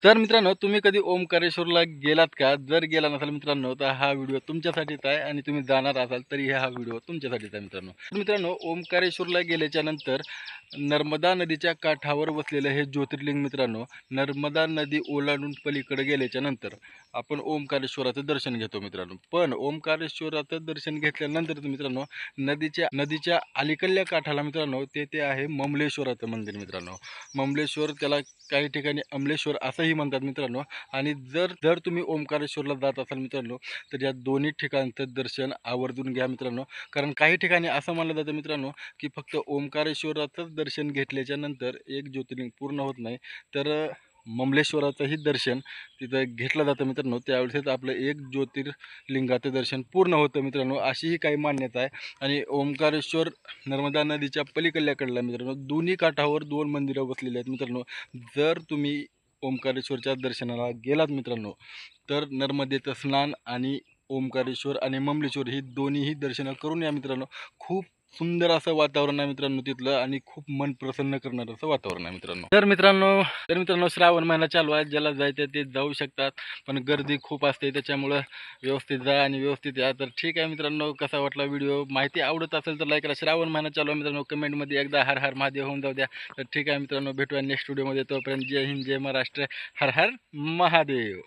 तर मित्रांनो, तुम्ही कधी ओंकारेश्वरला गेलात का? जर गेला नसाल मित्रांनो, तर हा व्हिडिओ तुमच्यासाठीच आहे आणि तुम्ही जाणार असाल तरी हा व्हिडिओ तुमच्यासाठीच आहे मित्रांनो. तर मित्रांनो, ओंकारेश्वरला गेल्याच्या नंतर नर्मदा नदीच्या काठावर बसलेलं हे ज्योतिर्लिंग मित्रांनो, नर्मदा नदी ओलांडून पलीकडे गेल्याच्या नंतर आपण ओंकारेश्वराचं दर्शन घेतो मित्रांनो. पण ओंकारेश्वराचं दर्शन घेतल्यानंतर मित्रांनो, नदीच्या अलीकडल्या काठाला मित्रांनो, ते आहे ममलेश्वराचं मंदिर मित्रांनो. ममलेश्वर, त्याला काही ठिकाणी अमलेश्वर असंही म्हणतात मित्रांनो. आणि जर जर तुम्ही ओंकारेश्वरला जात असाल मित्रांनो, तर या दोन्ही ठिकाणचं दर्शन आवर्जून घ्या मित्रांनो. कारण काही ठिकाणी असं मानलं जातं मित्रांनो, की फक्त ओंकारेश्वराचंच दर्शन घेतल्याच्या नंतर एक ज्योतिर्लिंग पूर्ण होत नाही, तर ममलेश्वराचंही दर्शन तिथं घेतलं जातं मित्रांनो. त्यावेळेसच आपलं एक ज्योतिर्लिंगाचं दर्शन पूर्ण होतं मित्रांनो, अशीही काही मान्यता आहे. आणि ओंकारेश्वर नर्मदा नदीच्या पलीकडल्याकडला मित्रांनो, दोन्ही काठावर दोन मंदिरं बसलेली आहेत मित्रांनो. जर तुम्ही ओंकारेश्वरच्या दर्शनाला गेलात मित्रांनो, तर नर्मदेचं स्नान आणि ओंकारेश्वर आणि ममलेश्वर ही दोन्हीही दर्शनं करून या मित्रांनो. खूप सुंदर असं वातावरण आहे मित्रांनो तिथलं, आणि खूप मन प्रसन्न करणारं असं वातावरण आहे मित्रांनो. तर मित्रांनो श्रावण महिना चालू आहे, ज्याला जायचं ते जाऊ शकतात, पण गर्दी खूप असते, त्याच्यामुळं व्यवस्थित जा आणि व्यवस्थित या. तर ठीक आहे मित्रांनो, कसा वाटला व्हिडिओ? माहिती आवडत असेल तर लाईक करा. श्रावण महिना चालू आहे मित्रांनो, कमेंटमध्ये एकदा हर हर महादेव होऊन जाऊ द्या. तर ठीक आहे मित्रांनो, भेटूया नेक्स्ट व्हिडिओमध्ये. तोपर्यंत जय हिंद, जय महाराष्ट्र, हर हर महादेव.